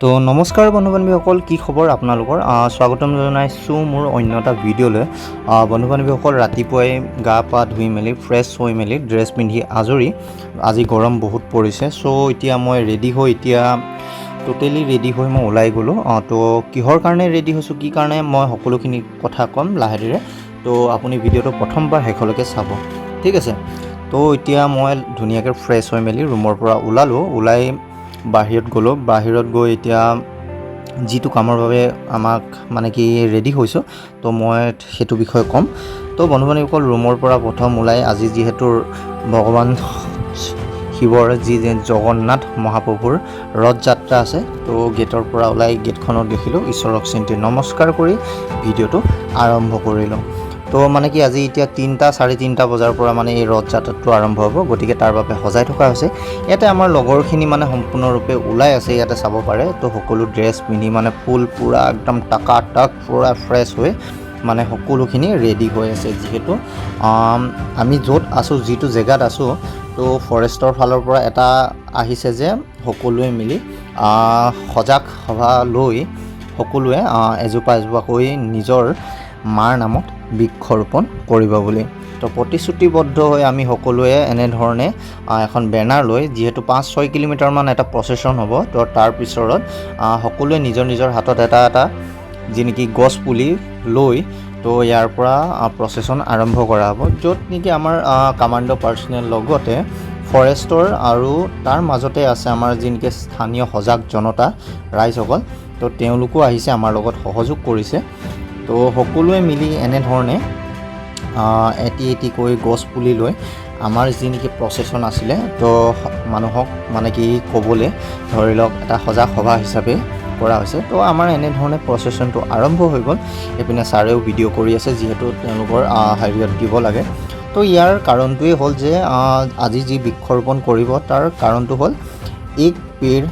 তো নমস্কাৰ বন্ধু বান্ধৱীসকল, কি খবৰ আপোনালোকৰ? স্বাগতম জনাইছোঁ মোৰ অন্য এটা ভিডিঅ'লৈ। বন্ধু বান্ধৱীসকল, ৰাতিপুৱাই গা পা ধুই মেলি ফ্ৰেছ হৈ মেলি ড্ৰেছ পিন্ধি আজৰি। আজি গৰম বহুত পৰিছে, চ' এতিয়া মই ৰেডি হৈ টোটেলি ৰেডি হৈ মই ওলাই গ'লোঁ। তো কিহৰ কাৰণে ৰেডি হৈছোঁ, কি কাৰণে, মই সকলোখিনি কথা ক'ম লাহে ধীৰে। তো আপুনি ভিডিঅ'টো প্ৰথমবাৰ শেষলৈকে চাব, ঠিক আছে? তো এতিয়া মই ধুনীয়াকৈ ফ্ৰেছ হৈ মেলি ৰুমৰ পৰা ওলাই বাহিৰত গ'লোঁ। বাহিৰত গৈ এতিয়া যিটো কামৰ বাবে আমাক কি ৰেডি হৈছোঁ, তো মই সেইটো বিষয়ে ক'ম। তো বন্ধু বান্ধৱীসকল, ৰুমৰ পৰা প্ৰথম ওলাই আজি যিহেতু ভগৱান শিৱৰ জগন্নাথ মহাপ্ৰভুৰ ৰথ যাত্ৰা আছে, তো গেটৰ পৰা ওলাই গেটখনত দেখিলোঁ, ঈশ্বৰক চিন্তি নমস্কাৰ কৰি ভিডিঅ'টো আৰম্ভ কৰিলোঁ। তো কি আজি এতিয়া 3-3:30 বজাৰ পৰা এই ৰথ যাত্ৰাটো আৰম্ভ হ'ব, গতিকে তাৰ বাবে সজাই থকা হৈছে। ইয়াতে আমাৰ লগৰখিনি সম্পূৰ্ণৰূপে ওলাই আছে, ইয়াতে চাব পাৰে। তো সকলো ড্ৰেছ পিন্ধি ফুল পূৰা একদম টাক পূৰা ফ্ৰেছ হৈ সকলোখিনি ৰেডি হৈ আছে। যিহেতু আমি য'ত আছোঁ, যিটো জেগাত আছোঁ, তো ফৰেষ্টৰ ফালৰ পৰা এটা আহিছে যে সকলোৱে মিলি সজাগ সভা লৈ সকলোৱে এজোপাকৈ নিজৰ মাৰ নামত বৃক্ষৰোপণ কৰিব বুলি। তো প্ৰতিশ্ৰুতিবদ্ধ হৈ আমি সকলোৱে এনেধৰণে এখন বেনাৰ লৈ, যিহেতু 5-6 কিলোমিটাৰমান এটা প্ৰচেছন হ'ব, তো তাৰ পিছত সকলোৱে নিজৰ নিজৰ হাতত এটা যি গছ পুলি লৈ তো ইয়াৰ পৰা প্ৰচেছন আৰম্ভ কৰা হ'ব, য'ত আমাৰ কামাণ্ডো পাৰ্চনেল লগতে ফৰেষ্টৰ আৰু তাৰ মাজতে আছে আমাৰ যি স্থানীয় সজাগ জনতা ৰাইজসকল, তো তেওঁলোকো আহিছে আমাৰ লগত সহযোগ কৰিছে। তো সকলোৱে মিলি এনেধৰণে এটিকৈ গছ পুলি লৈ আমাৰ যি প্ৰচেছন আছিলে, তো মানুহক ক'বলৈ ধৰি লওক এটা সজাগ সভা হিচাপে কৰা হৈছে। তো আমাৰ এনেধৰণে প্ৰচেছনটো আৰম্ভ হৈ গ'ল। এইপিনে ছাৰেও ভিডিঅ' কৰি আছে, যিহেতু তেওঁলোকৰ হেৰিয়ত দিব লাগে। তো ইয়াৰ কাৰণটোৱেই হ'ল যে আজি যি বৃক্ষৰোপণ কৰিব, তাৰ কাৰণটো হ'ল এক পেড়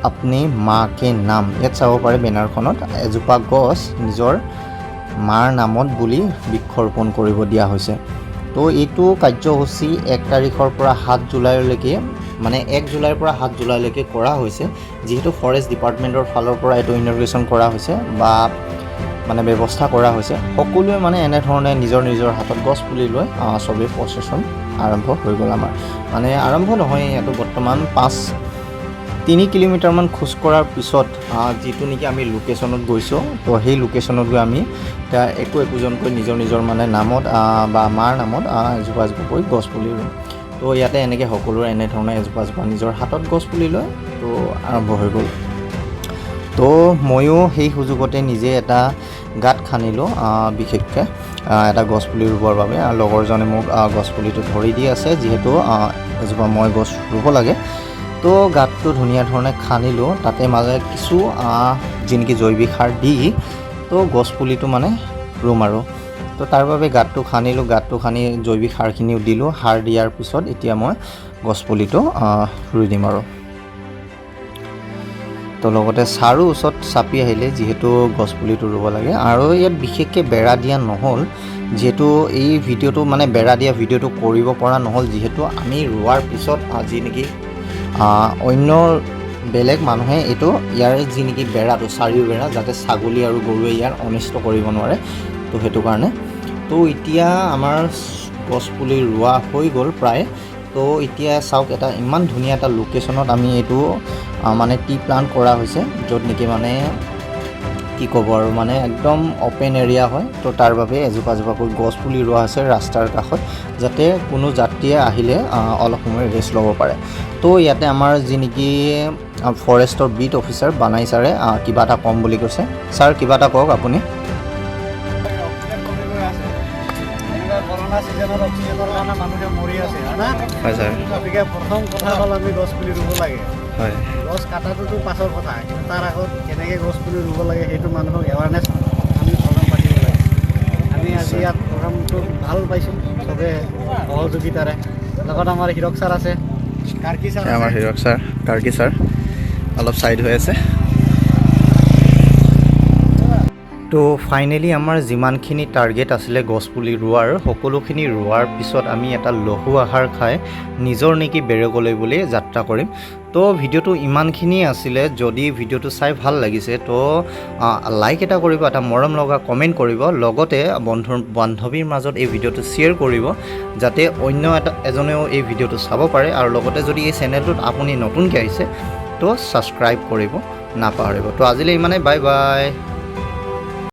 আপনি মাঁ কে নাম। ইয়াত চাব পাৰে বেনাৰখনত এজোপা গছ নিজৰ মাৰ নামত বুলি বৃক্ষৰোপণ কৰিব দিয়া হৈছে। তো এইটো কাৰ্যসূচী 1 তাৰিখৰ পৰা 7 জুলাইলৈকে 1 জুলাইৰ পৰা 7 জুলাইলৈকে কৰা হৈছে। যিহেতু ফৰেষ্ট ডিপাৰ্টমেণ্টৰ ফালৰ পৰা এইটো ইনগ্ৰেশ্যন কৰা হৈছে বা ব্যৱস্থা কৰা হৈছে, সকলোৱে এনেধৰণে নিজৰ নিজৰ হাতত গছ পুলি লৈ চবেই প্ৰচেছন আৰম্ভ হৈ গ'ল। আমাৰ আৰম্ভ নহয়, ইয়াতো বৰ্তমান 3 কিলোমিটাৰমান খোজ কঢ়াৰ পিছত যিটো আমি লোকেশ্যনত গৈছোঁ, তো সেই লোকেশ্যনত গৈ আমি এতিয়া একোজনকৈ নিজৰ নিজৰ নামত বা মাৰ নামত এজোপাকৈ গছ পুলি ৰুম। তো ইয়াতে এনেকৈ সকলোৰে এনেধৰণে এজোপা নিজৰ হাতত গছ পুলি লৈ তো আৰম্ভ হৈ গ'ল। তো ময়ো সেই সুযোগতে নিজে এটা গাঁত খান্দিলোঁ, বিশেষকৈ এটা গছ পুলি ৰুবৰ বাবে। লগৰজনে মোক গছ পুলিটো ধৰি দি আছে, যিহেতু এজোপা মই গছ ৰুব লাগে। তো গাঁতটো ধুনীয়া ধৰণে খান্দিলোঁ, তাতে মাজে কিছু যি জৈৱিক সাৰ দি তো গছ পুলিটো ৰুম আৰু। তো তাৰ বাবে গাঁতটো খান্দিলোঁ, গাঁতটো খান্দি জৈৱিক সাৰখিনিও দিলোঁ। সাৰ দিয়াৰ পিছত এতিয়া মই গছ পুলিটো ৰুই দিম আৰু। তো লগতে ছাৰো ওচৰত চাপি আহিলে, যিহেতু গছ পুলিটো ৰুব লাগে। আৰু ইয়াত বিশেষকৈ বেৰা দিয়া নহ'ল, যিহেতু এই ভিডিঅ'টো বেৰা দিয়া ভিডিঅ'টো কৰিব পৰা নহ'ল, যিহেতু আমি ৰোৱাৰ পিছত যি অন্য বেলেগ মানুহে এইটো ইয়াৰ যি বেৰাটো, চাৰিও বেৰা, যাতে ছাগলী আৰু গৰুৱে ইয়াৰ অনিষ্ট কৰিব নোৱাৰে, তো সেইটো কাৰণে। তো এতিয়া আমাৰ গছ পুলি ৰোৱা হৈ গ'ল প্ৰায়। তো এতিয়া চাওক, এটা ইমান ধুনীয়া এটা লোকেশ্যনত আমি এইটো টি প্লান্ট কৰা হৈছে, য'ত কি ক'ব আৰু একদম অ'পেন এৰিয়া হয়। তো তাৰ বাবে এজোপাকৈ গছ পুলি ৰোৱা হৈছে ৰাস্তাৰ কাষত, যাতে কোনো যাত্ৰীয়ে আহিলে অলপ সময় ৰেষ্ট ল'ব পাৰে। তো ইয়াতে আমাৰ যি ফৰেষ্টৰ বিট অফিচাৰ বানাই ছাৰে কিবা এটা ক'ম বুলি কৈছে। ছাৰ, কিবা এটা কওক আপুনি। কৰোণা ছিজনত অক্সিজেনৰ কাৰণে মানুহে মৰি আছে, হয় ছাৰ। গতিকে প্ৰথম কথা হ'ল আমি গছ পুলি ৰুব লাগে। হয়, গছ কাটাটোতো পাছৰ কথা, কিন্তু তাৰ আগত কেনেকৈ গছ পুলি ৰুব লাগে সেইটো মানুহক এৱাৰনেছ আমি প্ৰগ্ৰাম পাতিব লাগে। আমি আজি ইয়াত প্ৰগ্ৰামটো ভাল পাইছোঁ, চবে সহযোগিতাৰে। লগত আমাৰ হীৰক ছাৰ আছে, কাৰ্কি ছাৰ, আমাৰ হীৰক ছাৰ, কাৰ্কি ছাৰ অলপ ছাইড হৈ আছে। তো ফাইনেলি আমাৰ যিমানখিনি টাৰ্গেট আছিলে গছপুলি ৰোৱাৰ, সকলোখিনি ৰোৱাৰ পিছত আমি এটা লঘু আহাৰ খাই নিজৰ বেৰেকলৈ বুলি যাত্ৰা কৰিম। তো ভিডিঅ'টো ইমানখিনিয়ে আছিলে যদি ভিডিঅ'টো চাই ভাল লাগিছে তো লাইক এটা কৰিব এটা মৰম লগা কমেণ্ট কৰিব লগতে বান্ধৱীৰ মাজত এই ভিডিঅ'টো শ্বেয়াৰ কৰিব যাতে অন্য এজনেও এই ভিডিঅ'টো চাব পাৰে আৰু লগতে যদি এই চেনেলটোত আপুনি নতুনকৈ আহিছে তো ছাবস্ক্ৰাইব কৰিব নাপাহৰিব তো আজিলৈ ইমানেই বাই বাই